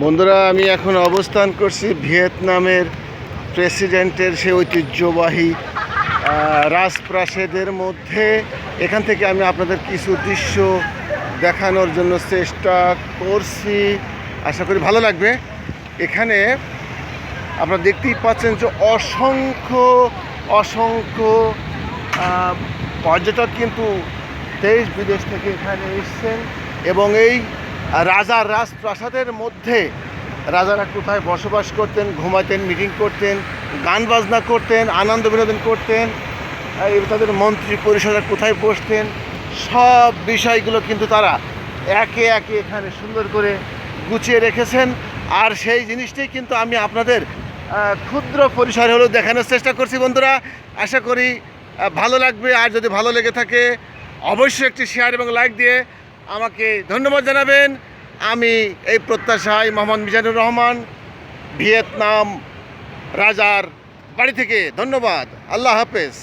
বন্ধুরা, আমি এখন অবস্থান করছি ভিয়েতনামের প্রেসিডেন্টের সে ঐতিহ্যবাহী রাজপ্রাসাদের মধ্যে। এখান থেকে আমি আপনাদের কিছু দৃশ্য দেখানোর জন্য চেষ্টা করছি, আশা করি ভালো লাগবে। এখানে আপনারা দেখতেই পাচ্ছেন যে অসংখ্য অসংখ্য পর্যটক কিন্তু দেশ বিদেশ থেকে এখানে এসছেন এবং এই রাজার রাজপ্রাসাদের মধ্যে রাজারা কোথায় বসবাস করতেন, ঘুমাতেন, মিটিং করতেন, গান বাজনা করতেন, আনন্দ বিনোদন করতেন, তাদের মন্ত্রী পরিষদরা কোথায় বসতেন, সব বিষয়গুলো কিন্তু তারা একে একে এখানে সুন্দর করে গুছিয়ে রেখেছেন। আর সেই জিনিসটাই কিন্তু আমি আপনাদের ক্ষুদ্র পরিসরে হলেও দেখানোর চেষ্টা করছি। বন্ধুরা, আশা করি ভালো লাগবে। আর যদি ভালো লেগে থাকে অবশ্যই একটি শেয়ার এবং লাইক দিয়ে আমাকে ধন্যবাদ জানাবেন। আমি এই প্রত্যাশায় মোহাম্মদ মিজানুর রহমান, ভিয়েতনাম রাজার বাড়ি থেকে। ধন্যবাদ। আল্লাহ হাফেজ।